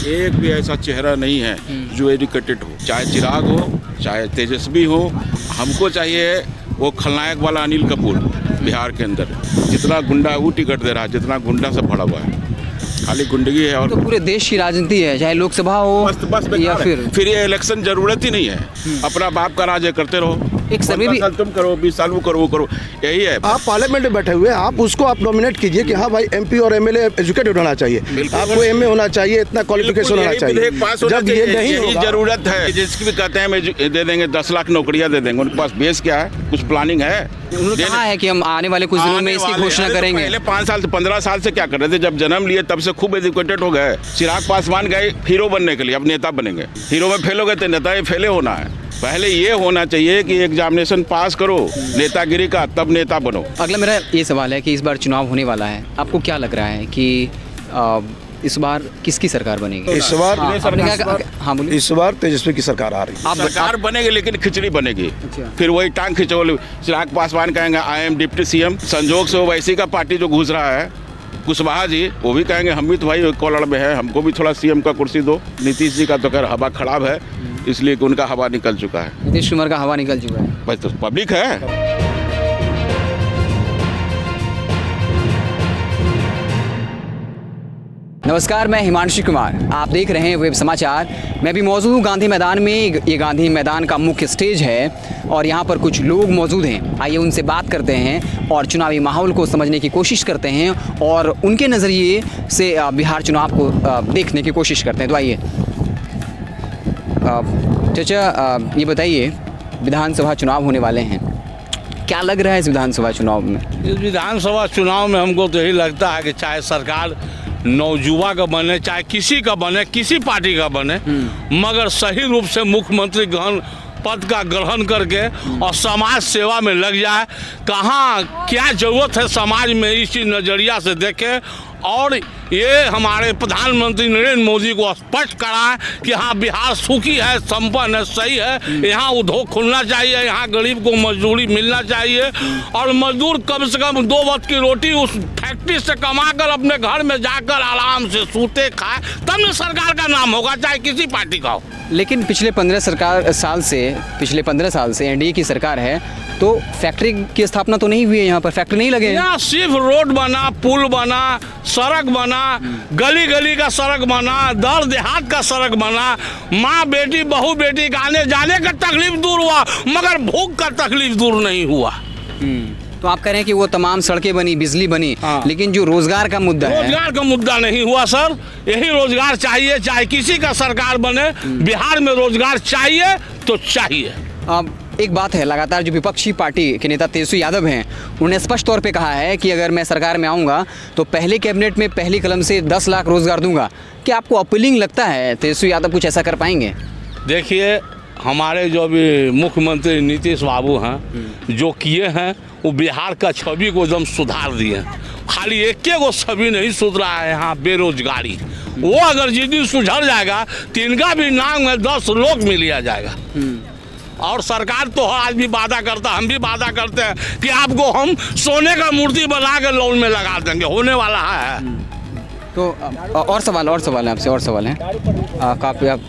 एक भी ऐसा चेहरा नहीं है जो एजुकेटेड हो, चाहे चिराग हो चाहे तेजस्वी हो। हमको चाहिए वो खलनायक वाला अनिल कपूर बिहार के अंदर, जितना गुंडा वो टिकट दे रहा है, जितना गुंडा से भरा हुआ है, खाली गुंडगी है। और तो पूरे देश की राजनीति है, चाहे लोकसभा हो बस या फिर ये इलेक्शन जरूरत ही नहीं है। अपना बाप का राज करते रहो, एक सर्वे भी तुम करो, 20 साल वो करो, वो करो, यही है। आप पार्लियामेंट में बैठे हुए हैं, आप उसको आप नॉमिनेट कीजिए कि हाँ भाई एमपी और एमएलए एजुकेटेड होना चाहिए, आपको एमए होना चाहिए, इतना क्वालिफिकेशन होना चाहिए। जब ये नहीं यही होगा, जरूरत है। जिसकी भी कहते हैं दे देंगे 10 लाख नौकरियां दे देंगे, उनके पास बेस क्या है, कुछ प्लानिंग है? उन्होंने कहा है कि हम आने वाले कुछ दिनों में इसकी घोषणा करेंगे। पहले 5 साल से 15 साल से क्या कर रहे थे? जब जन्म लिए तब से खूब एजुकेटेड हो गए। चिराग पासवान गए हीरो बनने के लिए, अब नेता बनेंगे। हीरो में फेल हो गए तो नेता ही फेले होना है। पहले ये होना चाहिए कि एग्जामिनेशन पास करो नेतागिरी का, तब नेता बनो। अगला मेरा ये सवाल है कि इस बार चुनाव होने वाला है, आपको क्या लग रहा है कि इस बार किसकी सरकार बनेगी? इस बार हाँ बोलिए। इस बार तेजस्वी की सरकार आ रही है। सरकार बनेगी लेकिन खिचड़ी बनेगी। फिर वही टांग खिंचोल। चिराग पासवान कहेंगे आई एम डिप्टी सीएम, संजोग से वैसी का पार्टी जो घुस रहा है कुशवाहा जी, वो भी कहेंगे हम भी तो भाई कॉलर में है, हमको भी थोड़ा सीएम का कुर्सी दो। नीतीश जी का तो खैर हवा खराब है, इसलिए कि उनका हवा निकल चुका है। नीतीश कुमार का हवा निकल चुका है, बस तो पब्लिक है। नमस्कार, मैं हिमांशु कुमार, आप देख रहे हैं वेब समाचार। मैं भी मौजूद हूँ गांधी मैदान में। ये गांधी मैदान का मुख्य स्टेज है और यहाँ पर कुछ लोग मौजूद हैं। आइए उनसे बात करते हैं और चुनावी माहौल को समझने की कोशिश करते हैं और उनके नज़रिए से बिहार चुनाव को देखने की कोशिश करते हैं। तो आइए चाचा, ये बताइए, विधानसभा चुनाव होने वाले हैं, क्या लग रहा है इस विधानसभा चुनाव में? इस विधानसभा चुनाव में हमको तो यही लगता है कि चाहे सरकार नौजुवा का बने, चाहे किसी का बने, किसी पार्टी का बने, मगर सही रूप से मुख्यमंत्री पद का ग्रहण करके और समाज सेवा में लग जाए। कहाँ क्या जरूरत है समाज में, इसी नज़रिया से देखें और ये हमारे प्रधानमंत्री नरेंद्र मोदी को स्पष्ट कराएं कि हाँ बिहार सुखी है, संपन्न है, सही है। यहाँ उद्योग खुलना चाहिए, यहाँ गरीब को मजदूरी मिलना चाहिए और मजदूर कम से कम 2 वक्त की रोटी उस फैक्ट्री से कमाकर अपने घर में जाकर आराम से सूते खाए, तब न सरकार का नाम होगा, चाहे किसी पार्टी का हो। लेकिन पिछले 15 साल से एनडीए की सरकार है, तो फैक्ट्री की स्थापना तो नहीं हुई है, यहाँ पर फैक्ट्री नहीं लगे। यहाँ सिर्फ रोड बना, पुल बना, सड़क बना, गली गली का सड़क बना, दर देहात का सड़क बना, माँ बेटी बहू बेटी का आने जाने का तकलीफ दूर हुआ, मगर भूख का तकलीफ दूर नहीं हुआ। तो आप कह रहे हैं कि वो तमाम सड़कें बनी, बिजली बनी, लेकिन जो रोजगार का मुद्दा है, रोजगार का मुद्दा नहीं हुआ सर। यही रोजगार चाहिए, चाहे किसी का सरकार बने, बिहार में रोजगार चाहिए तो चाहिए। अब एक बात है, लगातार जो विपक्षी पार्टी के नेता तेजस्वी यादव हैं, उन्होंने स्पष्ट तौर पे कहा है कि अगर मैं सरकार में आऊँगा तो पहले कैबिनेट में पहली कलम से 10 लाख रोजगार दूंगा। क्या आपको अपीलिंग लगता है तेजस्वी यादव कुछ ऐसा कर पाएंगे? देखिए, हमारे जो भी मुख्यमंत्री नीतीश बाबू हैं, जो किए हैं वो बिहार का छवि को एकदम सुधार दिए। खाली एक गो छवि नहीं सुधरा है यहाँ, बेरोजगारी। वो अगर जिस दिन सुधर जाएगा तो इनका भी नाम में 10 लोग मिल लिया जाएगा। और सरकार तो आज भी वादा करता, हम भी वादा करते हैं कि आपको हम सोने का मूर्ति बना के लोन में लगा देंगे, होने वाला है। तो और सवाल है आपसे, और सवाल है काफ़ी आप,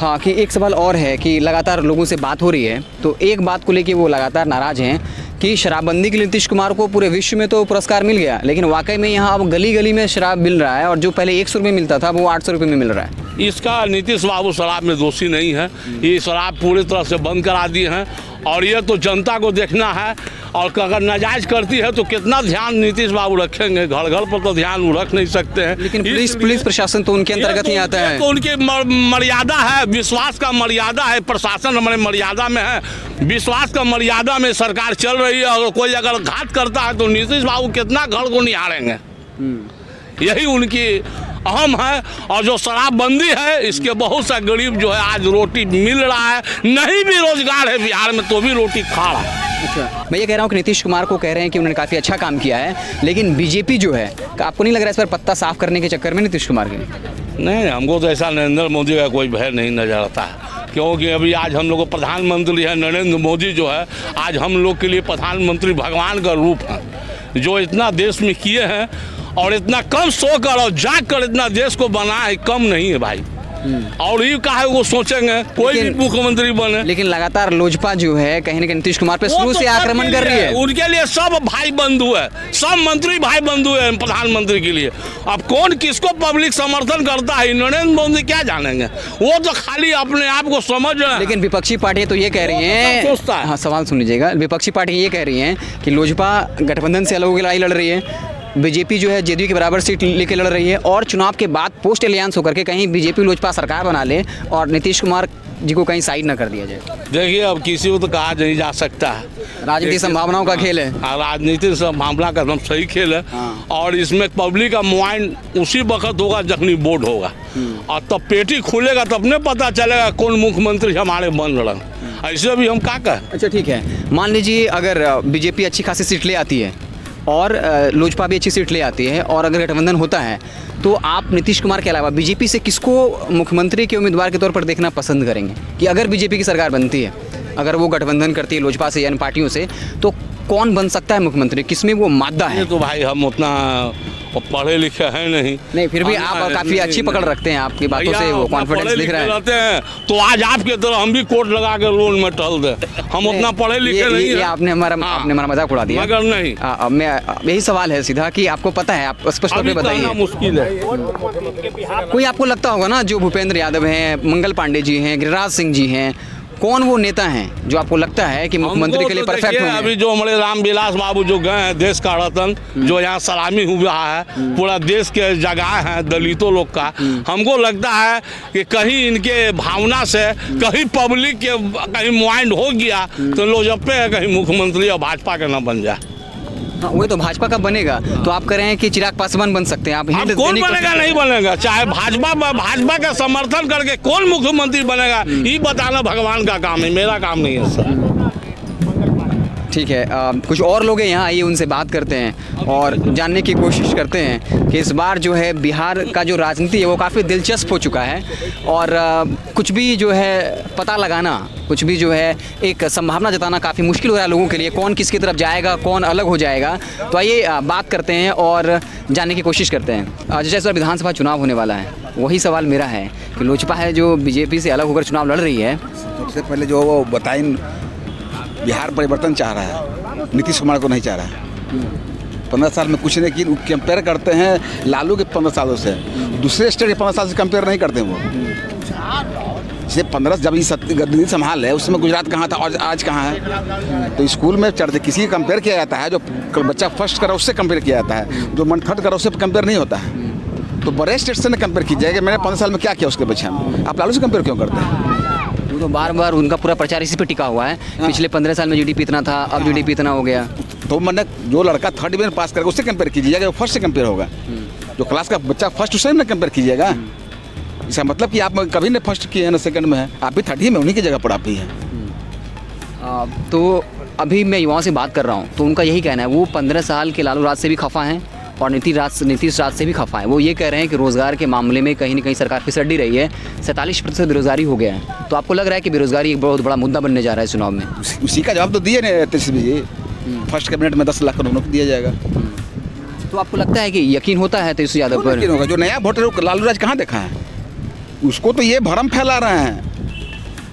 हाँ, कि एक सवाल और है कि लगातार लोगों से बात हो रही है, तो एक बात को लेके वो लगातार नाराज़ हैं कि शराबबंदी के लिए नीतीश कुमार को पूरे विश्व में तो पुरस्कार मिल गया, लेकिन वाकई में यहाँ अब गली गली में शराब मिल रहा है और जो पहले 100 रुपये मिलता था वो 800 रुपये में मिल रहा है। इसका नीतीश बाबू शराब में दोषी नहीं है, ये शराब पूरी तरह से बंद करा दिए हैं और ये तो जनता को देखना है। और अगर नाजायज करती है तो कितना ध्यान नीतीश बाबू रखेंगे, घर घर पर तो ध्यान वो रख नहीं सकते हैं। लेकिन पुलिस प्रशासन तो उनके अंतर्गत ही आता है। तो उनकी मर्यादा है, विश्वास का मर्यादा है, प्रशासन हमारे मर्यादा में है, विश्वास का मर्यादा में सरकार चल रही है। अगर कोई अगर घात करता है तो नीतीश बाबू कितना घर को निहारेंगे, यही उनकी अहम है। और जो शराबबंदी है, इसके बहुत सा गरीब जो है आज रोटी मिल रहा है, नहीं भी रोजगार है बिहार में तो भी रोटी खा रहा है। अच्छा, मैं ये कह रहा हूँ कि नीतीश कुमार को कह रहे हैं कि उन्होंने काफ़ी अच्छा काम किया है, लेकिन बीजेपी जो है, आपको नहीं लग रहा है इस पर पत्ता साफ करने के चक्कर में नीतीश कुमार के? नहीं, हमको तो ऐसा नरेंद्र मोदी का कोई भय नहीं नजर आता है, क्योंकि अभी आज हम लोग को प्रधानमंत्री है नरेंद्र मोदी जो है, आज हम लोग के लिए प्रधानमंत्री भगवान का रूप है, जो इतना देश में किए हैं। और इतना कम सोकर और जाग कर इतना देश को बना है, कम नहीं है भाई। और ये कहा है वो सोचेंगे कोई भी मुख्यमंत्री बने। लेकिन लगातार लोजपा जो है कहीं ना कहीं नीतीश कुमार पे शुरू से आक्रमण कर रही है। उनके लिए सब भाई बंधु है, सब मंत्री भाई बंधु है प्रधानमंत्री के लिए। अब कौन किसको पब्लिक समर्थन करता है नरेंद्र मोदी क्या जानेंगे, वो तो खाली अपने आप को समझ रहे हैं। लेकिन विपक्षी पार्टियां तो ये कह रही हैं, सोचता है। हाँ सवाल सुन लीजिएगा, विपक्षी पार्टियां ये कह रही हैं कि लोजपा गठबंधन से अलग होकर लड़ाई लड़ रही है, बीजेपी जो है जेडीयू के बराबर सीट लेके लड़ रही है, और चुनाव के बाद पोस्ट एलियंस होकर के कहीं बीजेपी लोजपा सरकार बना ले और नीतीश कुमार जी को कहीं साइड न कर दिया जाए। देखिए अब किसी को तो कहा नहीं जा सकता है, राजनीतिक संभावनाओं का खेल है। राजनीतिक संभावना का एकदम सही खेल है। हाँ। और इसमें पब्लिक का माइंड उसी वक्त होगा जखनी बोर्ड होगा, और तब पेटी खुलेगा तब ने पता चलेगा कौन मुख्यमंत्री हमारे बन रहे। ऐसे भी हम क्या कहें। अच्छा ठीक है, मान लीजिए अगर बीजेपी अच्छी खासी सीट ले आती है और लोजपा भी अच्छी सीट ले आती है और अगर गठबंधन होता है, तो आप नीतीश कुमार के अलावा बीजेपी से किसको मुख्यमंत्री के उम्मीदवार के तौर पर देखना पसंद करेंगे? कि अगर बीजेपी की सरकार बनती है, अगर वो गठबंधन करती है लोजपा से या इन पार्टियों से, तो कौन बन सकता है मुख्यमंत्री? किसमें वो मादा है? ये तो भाई हम उतना पढ़े लिखे हैं नहीं, फिर भी आप काफ़ी अच्छी पकड़ रखते हैं, आपकी बातों से वो कॉन्फिडेंस दिख रहा है। तो आज आपके तरह हम भी कोट लगा के लोन में टहल दे, हम उतना पढ़े लिखे नहीं है। आपने हमारा मजाक उड़ा दिया। मगर नहीं, मैं यही सवाल है सीधा कि आपको पता है, आप स्पष्ट तौर पे बताइए। मुश्किल है। कोई आपको लगता होगा ना, जो भूपेंद्र यादव हैं, मंगल पांडे जी हैं, गिरिराज सिंह जी हैं, कौन वो नेता हैं जो आपको लगता है कि मुख्यमंत्री के लिए परफेक्ट होंगे? अभी जो हमारे रामविलास बाबू जो गए हैं, देश का रतन, जो यहाँ सलामी हुआ है, पूरा देश के जगह है दलितों लोग का, हमको लगता है कि कहीं इनके भावना से कहीं पब्लिक के कहीं माइंड हो गया तो लोजपा है कहीं मुख्यमंत्री और भाजपा का ना बन जाए। हाँ, वही तो भाजपा का बनेगा, तो आप कह रहे हैं कि चिराग पासवान बन सकते हैं। आप अब कौन बनेगा नहीं बनेगा, चाहे भाजपा का समर्थन करके कौन मुख्यमंत्री बनेगा ये बताना भगवान का काम है, मेरा काम नहीं है सर। ठीक है, कुछ और लोग हैं यहाँ, आइए उनसे बात करते हैं और जानने की कोशिश करते हैं कि इस बार जो है बिहार का जो राजनीति है वो काफ़ी दिलचस्प हो चुका है, और कुछ भी जो है पता लगाना, कुछ भी जो है एक संभावना जताना काफ़ी मुश्किल हो रहा है लोगों के लिए, कौन किसकी तरफ जाएगा, कौन अलग हो जाएगा। तो आइए बात करते हैं और जानने की कोशिश करते हैं। जैसे सर विधानसभा चुनाव होने वाला है, वही सवाल मेरा है कि लोजपा है जो बीजेपी से अलग होकर चुनाव लड़ रही है। सबसे पहले जो वो बताएं, बिहार परिवर्तन चाह रहा है, नीतीश कुमार को नहीं चाह रहा है। 15 साल में कुछ नहीं किया, कंपेयर करते हैं लालू के 15 सालों से, दूसरे स्टेट के 15 साल से कंपेयर नहीं करते वो। जैसे 15 जब ये गद्दी संभाल है, उस समय गुजरात कहाँ था और आज कहाँ है? तो स्कूल में चढ़ते किसी का कंपेयर किया जाता है, जो बच्चा फर्स्ट करा उससे कंपेयर किया जाता है, जो मन थर्ड करा उससे कंपेयर नहीं होता है। तो बड़े स्टेट से ना कंपेयर कीजिए कि मैंने 15 साल में क्या किया उसके बच्चे में, आप लालू से कंपेयर क्यों करते हैं? वो तो बार बार उनका पूरा प्रचार इसी पे टिका हुआ है। हाँ। पिछले 15 साल में जीडीपी इतना था, अब जीडीपी इतना हो गया। तो मैंने जो लड़का थर्ड डिवीजन पास करेगा उससे कंपेयर कीजिएगा, जो फर्स्ट से कंपेयर होगा। जो क्लास का बच्चा फर्स्ट उससे ना कंपेयर कीजिएगा। इसका मतलब कि आप कभी नहीं फर्स्ट किए हैं ना सेकंड में है, आप भी थर्ड ही में, उन्हीं की जगह पर आप भी हैं। तो अभी मैं युवाओं से बात कर रहा हूँ तो उनका यही कहना है, वो 15 साल के लालू राज से भी खफा हैं और नीतीश राज से भी खफा है। वो ये कह रहे हैं कि रोज़गार के मामले में कहीं ना कहीं सरकार फिसड्डी रही है, 47% बेरोजगारी हो गया है। तो आपको लग रहा है कि बेरोजगारी एक बहुत बड़ा मुद्दा बनने जा रहा है चुनाव में? उसी का जवाब तो दिए ना तेजस्वी जी, फर्स्ट कैबिनेट में 10 लाख करोड़ को दिया जाएगा। तो आपको लगता है कि यकीन होता है तेजस्वी यादव पर? होगा, जो नया वोटर लालू राज कहाँ देखा है, उसको तो ये भरम फैला रहे हैं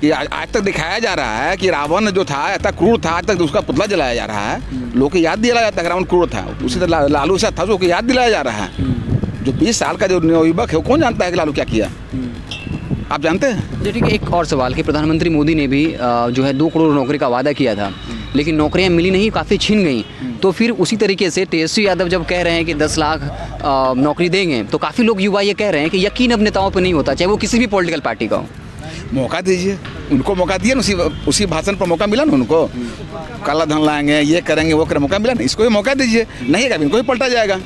कि आज तक दिखाया जा रहा है कि रावण जो था इतना क्रूर था, आज तक उसका पुतला जलाया जा रहा है, लोग को याद दिलाया जाता है कि रावण क्रूर था। उसी तरह लालू से था जो याद दिलाया जा रहा है। जो 20 साल का जो युवक है वो कौन जानता है कि लालू क्या किया, आप जानते हैं? जी ठीक है, एक और सवाल कि प्रधानमंत्री मोदी ने भी जो है 2 करोड़ नौकरी का वादा किया था, लेकिन नौकरियां मिली नहीं, काफ़ी छिन गई। तो फिर उसी तरीके से तेजस्वी यादव जब कह रहे हैं कि 10 लाख नौकरी देंगे, तो काफ़ी लोग युवा ये कह रहे हैं कि यकीन अब नेताओं पर नहीं होता, चाहे वो किसी भी पॉलिटिकल पार्टी का हो। मौका दीजिए उनको, मौका दिए ना, उसी भाषण पर मौका मिला ना उनको, काला धन लाएंगे, ये करेंगे, वो करेंगे, मौका मिला ना, इसको भी मौका दीजिए, नहीं कभी इनको भी पलटा जाएगा।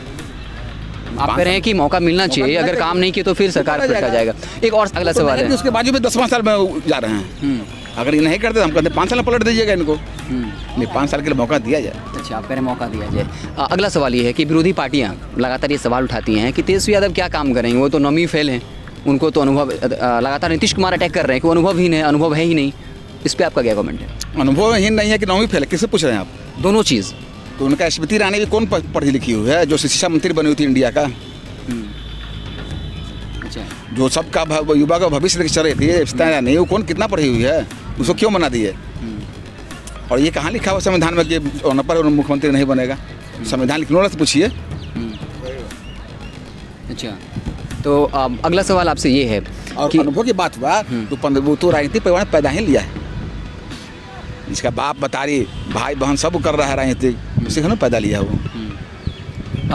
आप कह रहे हैं कि मौका मिलना चाहिए, अगर काम नहीं किया तो फिर सरकार पलटा जाएगा। एक और अगला सवाल है, उसके बाजू में 10-5 साल में जा रहे हैं, अगर ये नहीं करते तो हम कहते 5 साल में पलट दीजिएगा इनको, नहीं 5 साल के लिए मौका दिया जाए। अच्छा, आप कह रहे हैं मौका दिया जाए। अगला सवाल ये है कि विरोधी पार्टियां लगातार ये सवाल उठाती हैं कि तेजस्वी यादव क्या काम करेंगे, वो तो नौवीं फेल हैं, उनको तो अनुभव, लगातार नीतीश कुमार अटैक कर रहे हैं कि वो अनुभव है ही नहीं। इस पर आपका क्या कमेंट है? अनुभव ही नहीं है कि नौवीं फेल है, किससे पूछ रहे हैं आप? दोनों चीज़, तो उनका स्मृति ईरानी भी कौन पढ़ी लिखी हुई है, जो शिक्षा मंत्री बनी हुई थी इंडिया का, अच्छा, जो सबका युवा का भविष्य लेकर चल रही थी, स्मृति ईरानी, वो कौन कितना पढ़ी हुई है, उसको क्यों मना दिए? और ये कहाँ लिखा हुआ संविधान में कि होने पर मुख्यमंत्री नहीं बनेगा? संविधान लिखने वाले से पूछिए। अच्छा, तो अगला सवाल आपसे ये है और कि अनुभव की बात हुआ तो वो तो राजनीतिक परिवार ने पैदा ही लिया है। इसका बाप बतारी भाई बहन सब कर रहा है राजनीतिक, उसी ने पैदा लिया वो।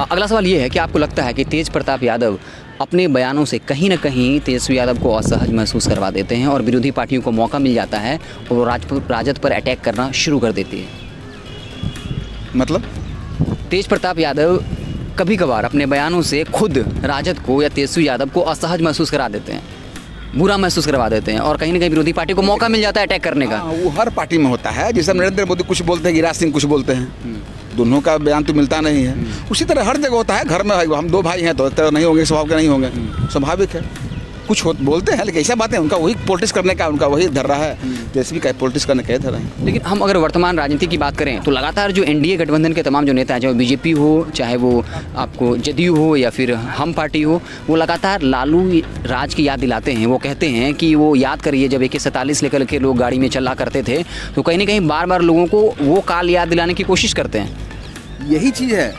अगला सवाल ये है कि आपको लगता है कि तेज प्रताप यादव अपने बयानों से कहीं ना कहीं तेजस्वी यादव को असहज महसूस करवा देते हैं और विरोधी पार्टियों को मौका मिल जाता है और वो राजद पर अटैक करना शुरू कर देती है? मतलब तेज प्रताप यादव कभी कभार अपने बयानों से खुद राजद को या तेजस्वी यादव को असहज महसूस करा देते हैं, बुरा महसूस करवा देते हैं और कहीं ना कहीं विरोधी पार्टी को मौका मिल जाता है अटैक करने का। वो हर पार्टी में होता है। जैसे नरेंद्र मोदी कुछ बोलते हैं, गिरिराज सिंह कुछ बोलते हैं, दोनों का बयान तो मिलता नहीं है। उसी तरह हर जगह होता है। घर में हम दो भाई हैं तो नहीं होंगे, स्वभाव के नहीं होंगे, स्वाभाविक है। कुछ बोलते हैं लेकिन ऐसा बात है, उनका वही पॉलिटिक्स करने का उनका वही धर रहा है, तेजस्वी का पॉलिटिक्स करने का धर रहा है। लेकिन हम अगर वर्तमान राजनीति की बात करें तो लगातार जो एनडीए गठबंधन के तमाम जो नेता हैं, चाहे बीजेपी हो, चाहे वो आपको जदयू हो या फिर हम पार्टी हो, वो लगातार लालू राज की याद दिलाते हैं। वो कहते हैं कि वो याद करिए जब AK-47 लेकर के लोग गाड़ी में चला करते थे, तो कहीं ना कहीं बार बार लोगों को वो काल याद दिलाने की कोशिश करते हैं। यही चीज़ है,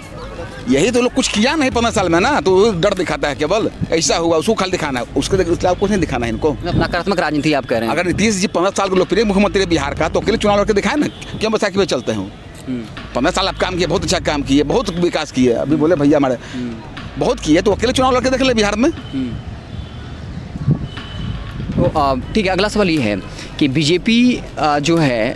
यही तो लोग कुछ किया नहीं 15 साल में ना, तो डर दिखाता है केवल, ऐसा हुआ उसको खाली दिखाना है, उसके खिलाफ कुछ नहीं दिखाना है इनको। नकारात्मक राजनीति आप कह रहे हैं। अगर नीतीश जी 15 साल के लोकप्रिय मुख्यमंत्री बिहार का, तो अकेले चुनाव लड़के दिखाए ना, क्यों बैसाखी में चलते हैं? 15 साल आप काम किए, बहुत अच्छा काम किए, बहुत विकास किए। अभी बोले भैया हमारे बहुत किए, तो अकेले चुनाव लड़के देख ले बिहार में। तो ठीक है, अगला सवाल ये है कि बीजेपी जो है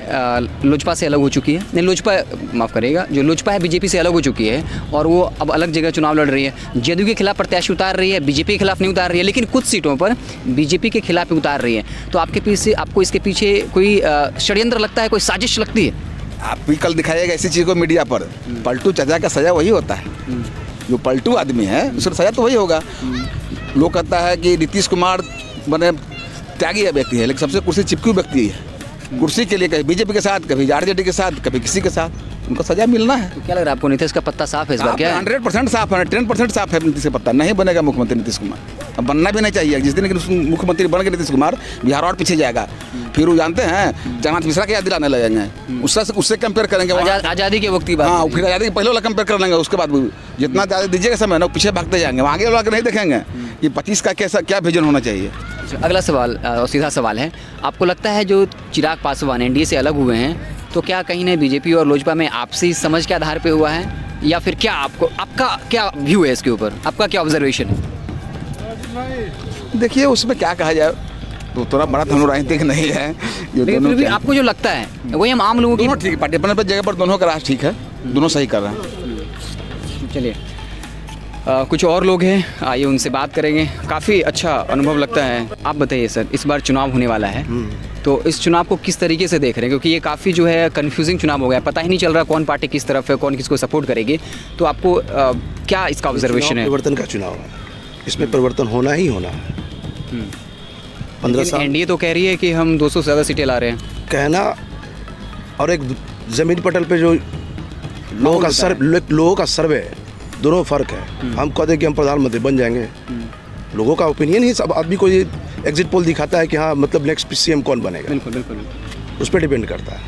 लोजपा से अलग हो चुकी है, नहीं लोजपा माफ़ करिएगा, जो लोजपा है बीजेपी से अलग हो चुकी है और वो अब अलग जगह चुनाव लड़ रही है। जदयू के खिलाफ प्रत्याशी उतार रही है, बीजेपी के खिलाफ नहीं उतार रही है, लेकिन कुछ सीटों पर बीजेपी के खिलाफ ही उतार रही है। तो आपको इसके पीछे कोई षड्यंत्र लगता है, कोई साजिश लगती है? आप भी कल दिखाइएगा ऐसी चीज़ को मीडिया पर। पलटू चाचा का सजा वही होता है, जो पलटू आदमी है उसका सजा तो वही होगा। लोग कहता है कि नीतीश कुमार बने त्यागी व्यक्ति है, लेकिन सबसे कुर्सी चिपकी हुई व्यक्ति है। कुर्सी के लिए कभी बीजेपी के साथ, कभी आरजेडी के साथ, कभी किसी के साथ, उनको सजा मिलना है। तो क्या लग रहा है आपको, नीतीश का पत्ता साफ है इस बार? क्या 100% साफ है, 10% साफ है नीतीश का पत्ता। नहीं बनेगा मुख्यमंत्री नीतीश कुमार, अब बनना भी नहीं चाहिए। जिस दिन मुख्यमंत्री बन गए नीतीश कुमार, बिहार और पीछे जाएगा। फिर वो जानते हैं जगन्नाथ मिश्रा की याद दिलाने लगेंगे, उससे कंपेयर करेंगे। आज़ादी के वक्त की बात। हाँ, फिर आज़ादी के पहले वाला कंपेयर कर लेंगे, उसके बाद जितना ज़्यादा दीजिएगा समय ना, पीछे भागते जाएंगे, आगे वाला नहीं देखेंगे कि 25 का कैसा क्या विजन होना चाहिए। अगला सवाल और सीधा सवाल है, आपको लगता है जो चिराग पासवान एनडीए से अलग हुए हैं, तो क्या कहीं ना बीजेपी और लोजपा में आपसी समझ के आधार पे हुआ है, या फिर क्या आपका क्या व्यू है इसके ऊपर, आपका क्या ऑब्जर्वेशन है? देखिए उसमें क्या कहा जाए, तो थोड़ा बड़ा तो राजनीतिक नहीं है। लेकिन फिर भी आपको जो लगता है वही हम आम लोगों की। दोनों ठीक है, पार्टी अपने पर जगह पर दोनों का राज ठीक है, दोनों सही कर रहे हैं। चलिए कुछ और लोग हैं, आइए उनसे बात करेंगे। काफ़ी अच्छा अनुभव लगता है। आप बताइए सर, इस बार चुनाव होने वाला है, तो इस चुनाव को किस तरीके से देख रहे हैं? क्योंकि ये काफ़ी जो है कन्फ्यूजिंग चुनाव हो गया, पता ही नहीं चल रहा कौन पार्टी किस तरफ है, कौन किसको सपोर्ट करेगी। तो आपको क्या इसका ऑब्जर्वेशन है? परिवर्तन का चुनाव है, इसमें परिवर्तन होना ही होना है। 15 साल एनडीए तो कह रही है कि हम 200 से ज़्यादा सीटें ला रहे हैं, कहना और एक ज़मीन पटल पे जो लोगों का सर्वे, दोनों फर्क है। हम कहते हैं कि हम प्रधानमंत्री बन जाएंगे, लोगों का ओपिनियन ही सब आदमी को ये एग्जिट पोल दिखाता है कि हाँ मतलब नेक्स्ट सीएम कौन बनेगा। बिल्कुल बिल्कुल, उस पर डिपेंड करता है।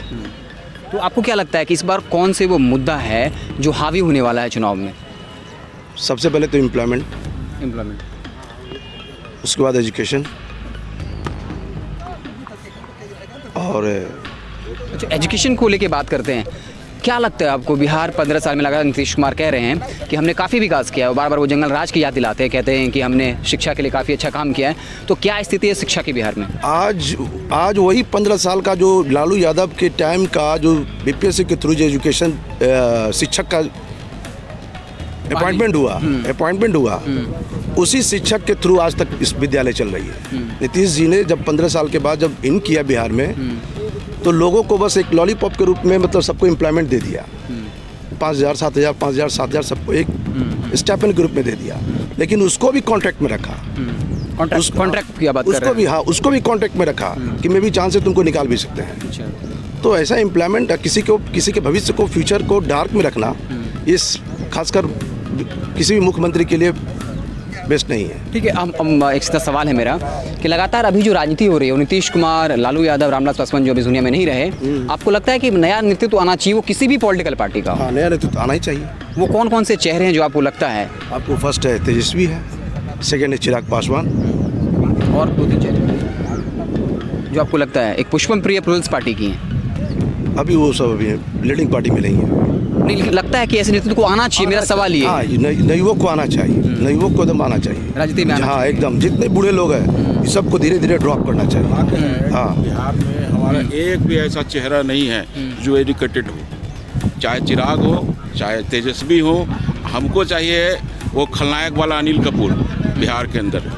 तो आपको क्या लगता है कि इस बार कौन से वो मुद्दा है जो हावी होने वाला है चुनाव में? सबसे पहले तो एम्प्लॉयमेंट, उसके बाद एजुकेशन, और अच्छा एजुकेशन को लेके बात करते हैं। क्या लगता है आपको, बिहार 15 साल में लगातार नीतीश कुमार कह रहे हैं कि हमने काफ़ी विकास किया है, बार बार वो जंगल राज की याद दिलाते हैं, कहते हैं कि हमने शिक्षा के लिए काफ़ी अच्छा काम किया है, तो क्या स्थिति है शिक्षा की बिहार में? आज वही 15 साल का जो लालू यादव के टाइम का जो बीपीएससी के थ्रू जो एजुकेशन शिक्षक का अपॉइंटमेंट हुआ, उसी शिक्षक के थ्रू आज तक इस विद्यालय चल रही है। नीतीश जी ने जब 15 साल के बाद जब इन किया बिहार में, तो लोगों को बस एक लॉलीपॉप के रूप में मतलब सबको एम्प्लॉयमेंट दे दिया, 5,000 7,000 5,000 7,000 सबको एक स्टाइपेंड के रूप में दे दिया, लेकिन उसको भी कॉन्ट्रैक्ट में रखा। कॉन्ट्रैक्ट की बात कर रहे हैं? उसको भी, हाँ उसको भी कॉन्ट्रैक्ट में रखा कि मैं भी चांस से तुमको निकाल भी सकते हैं। तो ऐसा एम्प्लॉयमेंट किसी के भविष्य को, फ्यूचर को डार्क में रखना, इस खासकर किसी भी मुख्यमंत्री के लिए बेस्ट नहीं है। ठीक है, हम एक सीधा सवाल है मेरा कि लगातार अभी जो राजनीति हो रही है, नीतीश कुमार, लालू यादव, रामविलास पासवान जो अभी दुनिया में नहीं रहे, आपको लगता है कि नया नेतृत्व आना चाहिए वो किसी भी पॉलिटिकल पार्टी का? हाँ, नया नेतृत्व आना ही चाहिए। वो कौन कौन से चेहरे हैं जो आपको लगता है? आपको फर्स्ट है तेजस्वी है, सेकेंड है चिराग पासवान, और 2-3 चेहरे जो आपको लगता है? एक पुष्पम प्रिय प्लूरल्स पार्टी की हैं, अभी वो सब अभी लीडिंग पार्टी में नहीं है। नहीं, लेकिन लगता है कि ऐसे नेतृत्व को आना चाहिए। मेरा सवाल ये हाँ, नयुवक को आना चाहिए, नयुवक को एकदम आना चाहिए राजनीति में। हाँ, एकदम जितने बूढ़े लोग हैं सबको धीरे धीरे ड्रॉप करना चाहिए। हाँ, बिहार में हमारा एक भी ऐसा चेहरा नहीं है जो एजुकेटेड हो, चाहे चिराग हो, चाहे तेजस्वी हो। हमको चाहिए वो खलनायक वाला अनिल कपूर बिहार के अंदर,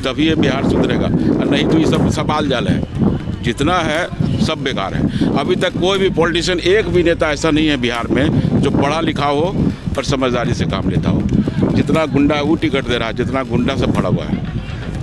तभी ये बिहार सुधरेगा, और नहीं तो ये सब सवाल जाल है, जितना है सब बेकार है। अभी तक कोई भी पॉलिटिशियन, एक भी नेता ऐसा नहीं है बिहार में जो पढ़ा लिखा हो और समझदारी से काम लेता हो। जितना गुंडा वो टिकट दे रहा है, जितना गुंडा सब भरा हुआ है,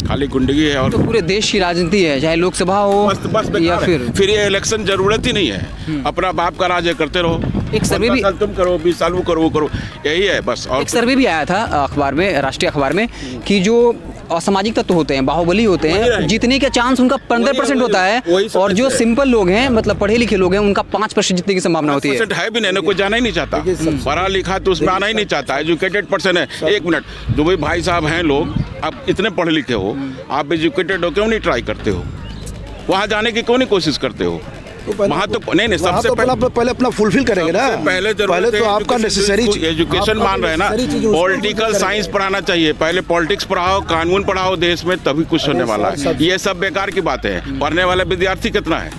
खाली गुंडगी है। और तो पूरे देश की राजनीति है, चाहे लोकसभा हो बस या फिर ये इलेक्शन जरूरत ही नहीं है। अपना बाप का राज करते रहो, एक सर्वे भी, तुम करो, 20 साल वो करो, वो करो, यही है बस। और एक सर्वे भी आया था अखबार में, राष्ट्रीय अखबार में, कि जो असामाजिक तत्व होते हैं, बाहुबली होते हैं, जीतने का चांस उनका 15% होता है, और जो सिंपल लोग हैं, मतलब पढ़े लिखे लोग हैं, उनका 5% जीतने की संभावना होती है। है भी नहीं, कोई जाना ही नहीं चाहता, पढ़ा लिखा तो उसमें आना ही नहीं चाहता। एजुकेटेड पर्सन है, एक मिनट, जो भी भाई साहब हैं लोग, आप इतने पढ़े लिखे हो, आप एजुकेटेड हो, क्यों नहीं ट्राई करते हो? वहाँ जाने की क्यों नहीं कोशिश करते हो? वहाँ तो नहीं, सबसे पहले अपना फुलफिल करेंगे ना। पहले तो आपका नेसेसरी एजुकेशन मान रहे हैं ना, पॉलिटिकल साइंस पढ़ाना चाहिए। पहले पॉलिटिक्स पढ़ाओ, कानून पढ़ाओ देश में, तभी कुछ होने वाला है। ये सब बेकार की बातें हैं। पढ़ने वाले विद्यार्थी कितना है?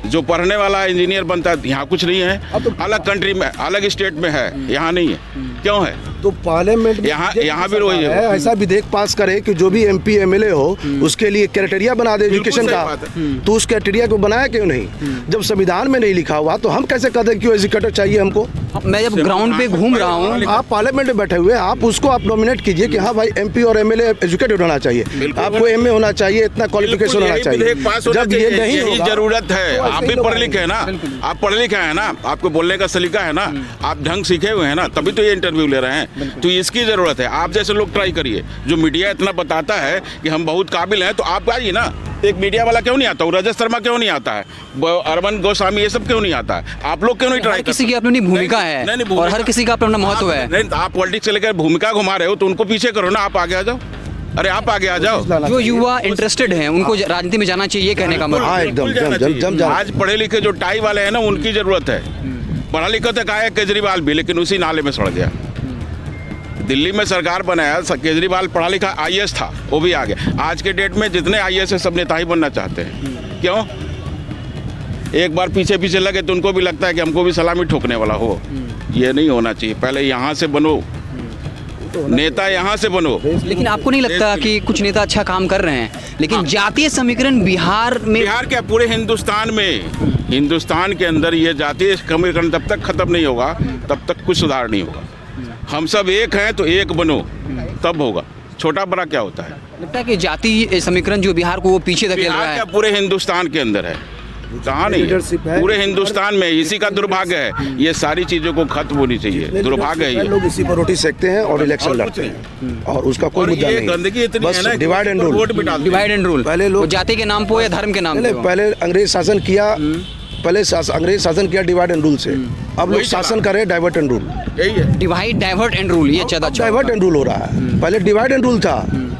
जो पढ़ने वाला इंजीनियर बनता है, यहाँ कुछ नहीं है। अलग कंट्री में, अलग स्टेट में है, यहाँ नहीं है। क्यों है? तो पार्लियामेंट यहाँ भी वही है। ऐसा विधेयक पास करे कि जो भी MP MLA हो उसके लिए क्राइटेरिया बना दे एजुकेशन का, तो उस क्राइटेरिया को बनाया क्यों नहीं? जब संविधान में नहीं लिखा हुआ तो हम कैसे कहते हैं क्यों एजुकेटेड चाहिए हमको? मैं जब ग्राउंड पे घूम रहा हूँ, आप पार्लियामेंट में बैठे हुए, आप उसको आप नॉमिनेट कीजिए कि हाँ भाई MP और MLA एजुकेटेड होना चाहिए, आपको MA होना चाहिए, इतना क्वालिफिकेशन होना चाहिए। जब ये नहीं होगा, जरूरत है। आप भी पढ़े लिखे हैं ना, आप पढ़े लिखे हैं ना, आपको बोलने का सलीका है ना, आप ढंग सीखे हुए हैं ना, तभी तो ये इंटरव्यू ले रहे हैं। तो इसकी जरूरत है। आप जैसे लोग ट्राई करिए। जो मीडिया इतना बताता है कि हम बहुत काबिल हैं, तो आप आइए ना। एक मीडिया वाला क्यों नहीं आता? रजत शर्मा क्यों नहीं आता है? अरविंद गोस्वामी, ये सब क्यों नहीं आता है? आप लोग क्यों नहीं ट्राई? किसी की अपनी भूमिका है और हर किसी का अपना महत्व है। नहीं, आप पॉलिटिक्स से लेकर भूमिका घुमा रहे हो, तो उनको पीछे करो ना। आप आगे आ जाओ। अरे आप आगे आ जाओ। जो युवा इंटरेस्टेड हैं उनको राजनीति में जाना चाहिए, ये कहने का मतलब। एकदम आज पढ़े लिखे जो टाई वाले हैं ना, उनकी जरूरत है। पढ़ा लिखा तो कहा है केजरीवाल भी, लेकिन उसी नाले में सड़ गया। दिल्ली में सरकार बनाया, केजरीवाल पढ़ा लिखा IAS था, वो भी आ गया। आज के डेट में जितने IAS है सब नेता ही बनना चाहते हैं। क्यों? एक बार पीछे पीछे लगे तो उनको भी लगता है कि हमको भी सलामी ठोकने वाला हो। ये नहीं होना चाहिए। पहले यहाँ से बनो, नेता यहाँ से बनो। लेकिन आपको नहीं लगता कि कुछ नेता अच्छा काम कर रहे हैं, लेकिन जातीय समीकरण बिहार में, बिहार क्या पूरे हिंदुस्तान में, हिंदुस्तान के अंदर ये जातीय समीकरण जब तक खत्म नहीं होगा तब तक कुछ सुधार नहीं होगा। हम सब एक हैं तो एक बनो, तब होगा। छोटा बड़ा क्या होता है? लगता है कि जातीय समीकरण जो बिहार को वो पीछे धकेल रहा है। पूरे हिंदुस्तान के अंदर है, कहाँ नहीं है? पूरे हिंदुस्तान में। इसी का दुर्भाग्य है। ये सारी चीजों को खत्म होनी चाहिए। दुर्भाग्य है। लोग इसी पर रोटी सेकते हैं और इलेक्शन लड़ते हैं, और उसका कोई मुद्दा नहीं। गंदगी इतनी है ना, divide and rule. Divide and rule. पहले लोग जाति के नाम पे या धर्म के नाम पे। पहले अंग्रेज शासन किया, अंग्रेज शासन किया डिवाइड एंड रूल से। अब लोग शासन कर रहे हैं डाइवर्ट एंड रूल। यही है, डिवाइड डाइवर्ट एंड रूल। ये डाइवर्ट एंड रूल हो रहा है। पहले डिवाइड एंड रूल था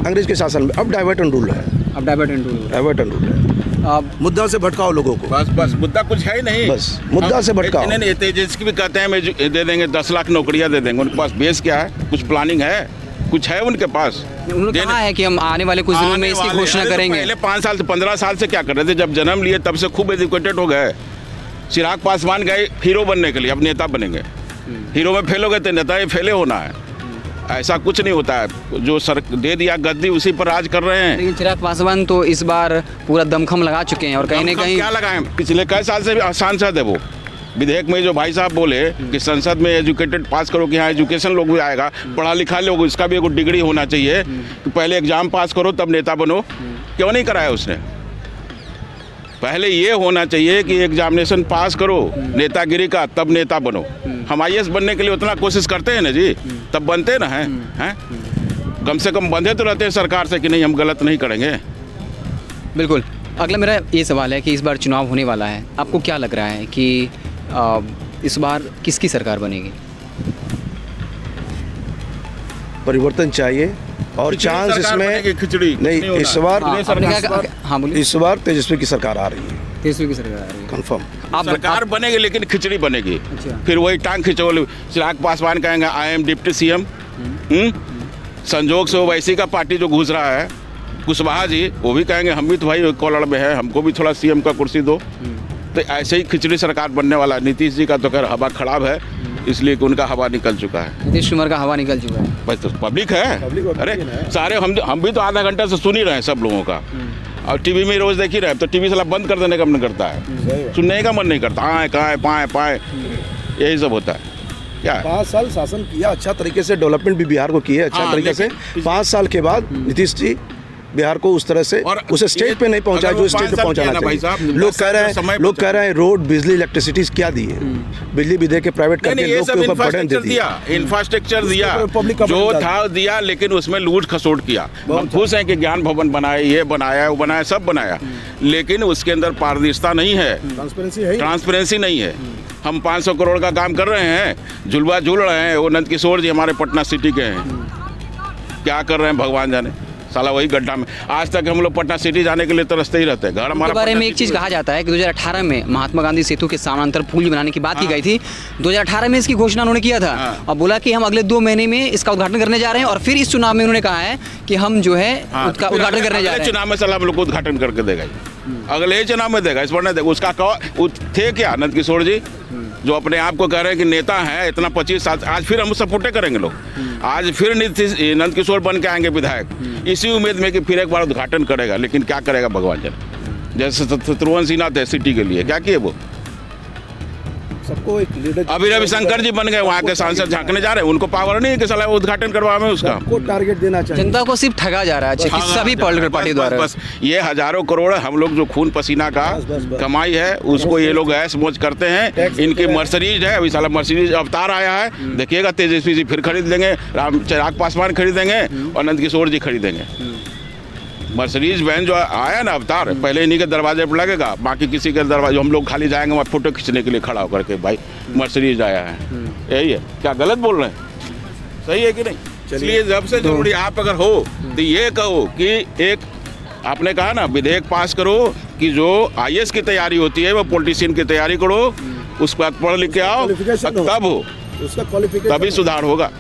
अंग्रेज के शासन में, अब डाइवर्ट एंड रूल है। अब डाइवर्ट एंड रूल है। मुद्दा से भटकाओ लोगों को। बस मुद्दा कुछ है ही नहीं। बस मुद्दा से भटकाओ। नहीं, तेजस्वी भी कहते हैं दे देंगे 10 लाख नौकरियां दे देंगे। उनके पास बेस क्या है? कुछ प्लानिंग है? कुछ है उनके पास? उन्होंने कहा है कि हम आने वाले कुछ दिनों में इसकी घोषणा करेंगे। पहले 5 साल से 15 साल से क्या कर रहे थे? जब जन्म लिए तब से खूब एजुकेटेड हो गए। चिराग पासवान गए हीरो बनने के लिए, अब नेता बनेंगे। हीरो में फेल हो गए तो नेता ही फेले होना है। ऐसा कुछ नहीं होता है। जो सर दे दिया गद्दी उसी पर राज कर रहे हैं। लेकिन चिराग पासवान तो इस बार पूरा दमखम लगा चुके हैं, और कहीं ना कहीं क्या लगाए? पिछले कई साल से सांसद है वो। विधेयक में जो भाई साहब बोले कि संसद में एजुकेटेड पास करो, कि हाँ एजुकेशन लोग भी आएगा, पढ़ा लिखा लोग, इसका भी एक डिग्री होना चाहिए कि पहले एग्जाम पास करो तब नेता बनो। क्यों नहीं कराया उसने? पहले ये होना चाहिए कि एग्जामिनेशन पास करो नेतागिरी का, तब नेता बनो। हम IAS बनने के लिए उतना कोशिश करते हैं ना जी, तब बनते ना हैं। कम से कम बंधे तो रहते हैं सरकार से कि नहीं हम गलत नहीं करेंगे। बिल्कुल। अगला मेरा ये सवाल है कि इस बार चुनाव होने वाला है, आपको क्या लग रहा है कि इस बार किसकी सरकार बनेगी? परिवर्तन चाहिए और चांस सरकार बनेगी, इसमें खिचड़ी नहीं होना। इस बार आपने क्या हाँ बोलिए। इस बार तेजस्वी की सरकार आ रही है, तेजस्वी की सरकार आ रही है। कंफर्म। आप सरकार बनेगी लेकिन खिचड़ी बनेगी। अच्छा। फिर वही टांग खिंचोल चिराग पासवान कहेंगे आई एम डिप्टी CM। संजोग से वो वैसी का पार्टी जो घुस रहा है कुशवाहा जी, वो भी कहेंगे हम भी तो भाई कोलड़ में है, हमको भी थोड़ा CM का कुर्सी दो। तो ऐसे ही खिचड़ी सरकार बनने वाला है। नीतीश जी का तो खैर हवा खराब है, इसलिए कि उनका हवा निकल चुका है। नीतीश कुमार का हवा निकल चुका है। बस तो पब्लिक है। अरे सारे हम भी तो आधा घंटा से सुन ही रहे हैं सब लोगों का, और टीवी में रोज देख ही रहे हैं। तो टीवी साला बंद कर देने का मन करता है, सुनने का मन नहीं करता। आए कहाँ पाए पाए, यही सब होता है। क्या है? 5 साल शासन किया, अच्छा तरीके से डेवलपमेंट भी बिहार को की है अच्छा हाँ, तरीके से। लेकिन 5 साल के बाद नीतीश जी बिहार को उस तरह से और उसे स्टेज पे नहीं पहुंचा अगर जो वो स्टेज 5 पे साल पहुंचाना किया ना भाई चाहिए। साहब, लोग 10 कह रहे साल हैं लोग कह रहे हैं रोड बिजली इलेक्ट्रिसिटीज क्या दी है, बिजली भी दे के प्राइवेट नहीं, करके ये लोग सब के ऊपर बर्डन दे इंफ्रास्ट्रक्चर दिया। दिया, इंफ्रास्ट्रक्चर दिया पब्लिक का जो बर्डन था दिया, लेकिन उसमें लूट खसोट किया। हम खुश हैं कि ज्ञान भवन बनाए, ये बनाया वो बनाया, सब बनाया, लेकिन उसके अंदर पारदर्शिता नहीं है, ट्रांसपेरेंसी नहीं है। हम 500 करोड़ का काम कर रहे हैं, झुलवा झूल रहे हैं। वो नंद किशोर जी हमारे पटना सिटी के हैं, क्या कर रहे हैं भगवान जाने, साला वही गड्ढा में। आज तक हम लोग पटना सिटी जाने के लिए तरसते ही रहते हैं। घर हमारा के बारे पटना में एक चीज़ सिटी कहा जाता है कि 2018 में महात्मा गांधी सेतु के समानांतर पुल बनाने की बात की गई थी। 2018 में इसकी घोषणा उन्होंने किया था और बोला कि हम अगले 2 महीने में इसका उद्घाटन करने जा रहे हैं। और फिर इस चुनाव में उन्होंने कहा है कि हम जो है हाँ, उसका फिर उद्घाटन करने जा अगले रहे हैं। चुनाव में साला हम लोग को उद्घाटन करके देगा ही। अगले चुनाव में देगा, इस बार नहीं देगा। उसका थे क्या नंद किशोर जी, जो अपने आप को कह रहे हैं कि नेता है इतना 25 साल, आज फिर हम सपोर्टे करेंगे लोग। आज फिर नंद किशोर बन के आएंगे विधायक, इसी उम्मीद में कि फिर एक बार उद्घाटन करेगा। लेकिन क्या करेगा भगवान जाने। जैसे शत्रुघ्न सिन्हा थे सिटी के लिए, क्या किए वो? सबको एक लीडर अभी रविशंकर जी बन गए, वहाँ के सांसद झांकने जा रहे हैं, उनको पावर नहीं है कि साला उद्घाटन करवावे उसका। को टारगेट देना चाहिए। जनता को सिर्फ ठगा जा रहा है अच्छा, कि सभी पॉलिटिकल पार्टी द्वारा। बस ये हजारों करोड़ हम लोग जो खून पसीना का कमाई है उसको ये लोग ऐश मौज करते हैं। इनकी मर्सिडीज है, अभी साला मर्सिडीज अवतार आया है, देखिएगा तेजस्वी जी फिर खरीद लेंगे, चिराग पासवान खरीदेंगे और नंद किशोर जी खरीदेंगे। मर्सिडीज वैन जो आया ना अवतार, पहले इन्हीं के दरवाजे पर लगेगा, बाकी किसी के दरवाजे हम लोग खाली जाएंगे वहाँ फोटो खींचने के लिए खड़ा होकर के, भाई मर्सिडीज आया है। यही है, क्या गलत बोल रहे हैं? सही है कि नहीं? इसलिए सबसे जरूरी आप अगर हो तो ये कहो कि एक आपने कहा ना विधेयक पास करो कि जो IAS की तैयारी होती है वो पॉलिटिशियन की तैयारी करो, उसके बाद पढ़ लिख के आओ, तब हो, उसका क्वालिफिकेशन तभी सुधार होगा।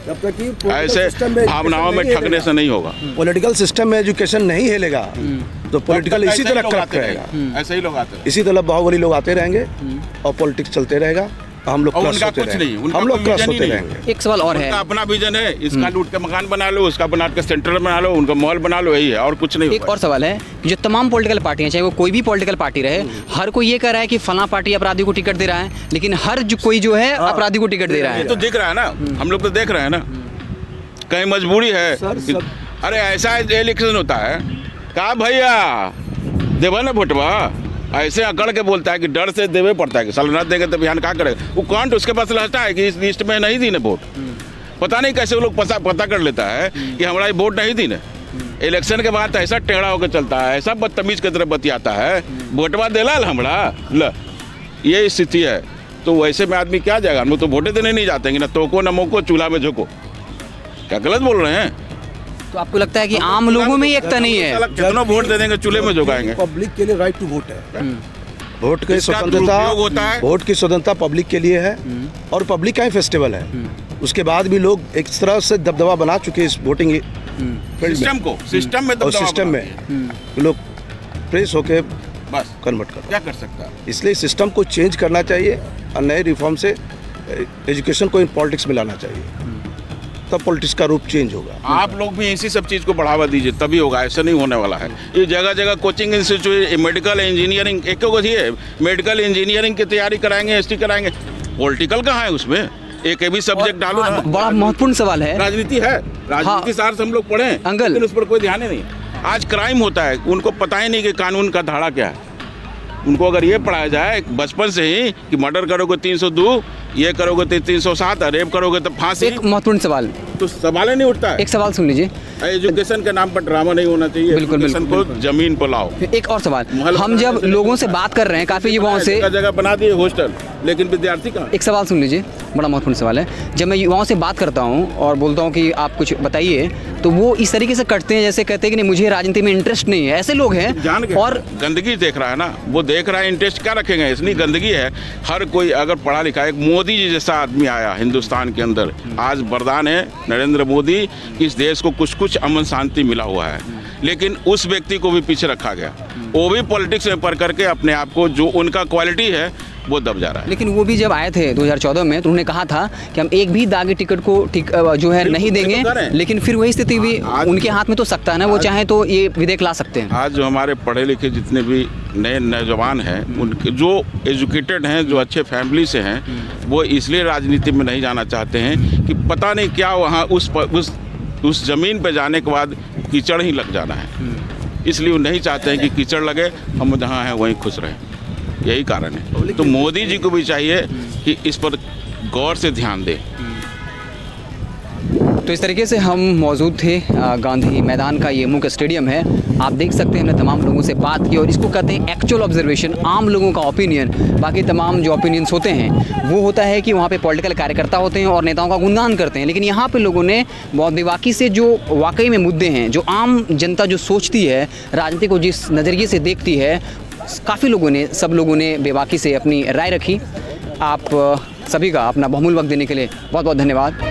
जब तक कि ऐसे भावनाओं में ठगने से नहीं होगा। पॉलिटिकल सिस्टम में एजुकेशन नहीं हिलेगा तो पॉलिटिकल इसी तरह करप्ट रहेगा। ऐसे ही लोग आते हैं। इसी तरह बाहुबली लोग आते रहेंगे और पॉलिटिक्स चलते रहेगा, हम लोग और क्रश उनका होते कुछ नहीं, रहेंगे, उनका हम लोग कोई क्रश विजन ही होते नहीं। रहेंगे। एक सवाल और है, उनका अपना विजन है, इसका लूट के मकान बना लो, उसका बना के सेंटर बना लो, उनका मॉल बना लो, यही है और कुछ नहीं। एक और सवाल है कि जो तमाम पॉलिटिकल पार्टियां, चाहे वो कोई भी पॉलिटिकल पार्टी रहे, हर कोई ये कह रहा है कि फलां पार्टी अपराधी को टिकट दे रहा है, लेकिन हर कोई जो है अपराधी को टिकट दे रहा ये है। तो दिख रहा है ना, हम लोग तो देख रहे हैं ना, कहीं मजबूरी है। अरे ऐसा इलेक्शन होता है, कहा भैया देवा ना वोटवा, ऐसे अकड़ के बोलता है कि डर से देवे पड़ता है कि साल न देंगे तो बिहान क्या करेगा। वो कांट उसके पास रहता है कि इस लिस्ट में नहीं दी ने वोट। पता नहीं कैसे वो लोग पता कर लेता है कि हमारा ये वोट नहीं दी ने। इलेक्शन के बाद ऐसा टेढ़ा होकर चलता है, ऐसा बदतमीज की तरह बतियाता है, वोटवा देला हमरा ल, ये स्थिति है। तो वैसे में आदमी क्या जाएगा? हम लोग तो वोटे देने नहीं जाते हैं, ना तोको ना मोको, चूल्हा में झोंको। क्या गलत बोल रहे हैं? तो आपको लगता है कि आम लोगों में एकता नहीं है? कितना वोट दे देंगे, चूल्हे में झोंकाएंगे। पब्लिक के लिए राइट टू वोट है। वोट की इसका स्वतंत्रता दुरुपयोग होता है। वोट की स्वतंत्रता पब्लिक के लिए है और पब्लिक का ही फेस्टिवल है। उसके बाद भी लोग एक तरह से दबदबा बना चुके हैं इस वोटिंग सिस्टम को, सिस्टम में और दबदबा सिस्टम बना दिया। में लोग प्रेस होके बस कन्वर्ट कर। क्या कर सकता है? इसलिए सिस्टम को चेंज करना चाहिए और नए रिफॉर्म से एजुकेशन को इन पॉलिटिक्स में लाना चाहिए, तब पॉलिटिक्स का रूप चेंज होगा। आप लोग भी इसी सब चीज़ को बढ़ावा दीजिए, तभी होगा। ऐसा नहीं होने वाला है। ये जगह जगह कोचिंग इंस्टीट्यूट, मेडिकल इंजीनियरिंग, एक मेडिकल इंजीनियरिंग की तैयारी कराएंगे, ST कराएंगे। पॉलिटिकल कहाँ है उसमें? एक भी सब्जेक्ट डालो ना। बड़ा महत्वपूर्ण सवाल है। राजनीति है, राजनीति सार से हम लोग पढ़े अंकल। लेकिन उस पर कोई ध्यान ही नहीं। आज क्राइम होता है, उनको पता ही नहीं कि कानून का धारा क्या है। उनको अगर ये पढ़ाया जाए बचपन से ही कि मर्डर करोगे 302, ये करोगे तो 307, रेप करोगे तो फांसी, एक महत्वपूर्ण सवाल, तो सवाल ही नहीं उठता है। एक सवाल सुन लीजिए। एजुकेशन के नाम पर ड्रामा नहीं होना चाहिए। बिल्कुल, एजुकेशन बिल्कुल, को जमीन पर लाओ। एक और सवाल, हम जब लोगों से बात कर रहे हैं, काफ़ी युवाओं से, जगह जगह बना दिए हॉस्टल, लेकिन विद्यार्थी कहाँ? एक सवाल सुन लीजिए, बड़ा महत्वपूर्ण सवाल है। जब मैं युवाओं से बात करता हूँ और बोलता हूँ कि आप कुछ बताइए, तो वो इस तरीके से कटते हैं जैसे कहते हैं कि नहीं मुझे राजनीति में इंटरेस्ट नहीं है। ऐसे लोग हैं जान के और गंदगी देख रहा है ना, वो देख रहा है, इंटरेस्ट क्या रखेंगे, इतनी गंदगी है। हर कोई अगर पढ़ा लिखा है, एक मोदी जी जैसा आदमी आया हिंदुस्तान के अंदर, आज वरदान है नरेंद्र मोदी, इस देश को कुछ कुछ अमन शांति मिला हुआ है, लेकिन उस व्यक्ति को भी पीछे रखा गया। वो भी पॉलिटिक्स में पढ़ करके अपने आप को, जो उनका क्वालिटी है वो दब जा रहा है। लेकिन वो भी जब आए थे 2014 में तो उन्होंने कहा था कि हम एक भी दागी टिकट को जो है नहीं देंगे, लेकिन फिर वही स्थिति भी उनके हाथ में तो सकता है ना, वो चाहे तो ये विधेयक ला सकते हैं। आज जो हमारे पढ़े लिखे जितने भी नए नौजवान हैं, उनके जो एजुकेटेड हैं, जो अच्छे फैमिली से हैं, वो इसलिए राजनीति में नहीं जाना चाहते हैं कि पता नहीं क्या वहाँ उस जमीन पे जाने के बाद कीचड़ ही लग जाना है। इसलिए वो नहीं चाहते हैं कि कीचड़ लगे, हम जहाँ हैं वहीं खुश रहें। यही कारण है। तो मोदी जी को भी चाहिए कि इस पर गौर से ध्यान दें। तो इस तरीके से हम मौजूद थे, गांधी मैदान का ये मुख्य स्टेडियम है। आप देख सकते हैं हमने तमाम लोगों से बात की और इसको कहते हैं एक्चुअल ऑब्जर्वेशन, आम लोगों का ओपिनियन। बाकी तमाम जो ओपिनियंस होते हैं वो होता है कि वहाँ पे पॉलिटिकल कार्यकर्ता होते हैं और नेताओं का गुणगान करते हैं, लेकिन यहाँ पे लोगों ने बहुत बेबाकी से जो वाकई में मुद्दे हैं, जो आम जनता जो सोचती है, राजनीति को जिस नज़रिए से देखती है, काफ़ी लोगों ने, सब लोगों ने बेबाकी से अपनी राय रखी। आप सभी का अपना बहुमूल्य वक्त देने के लिए बहुत बहुत धन्यवाद।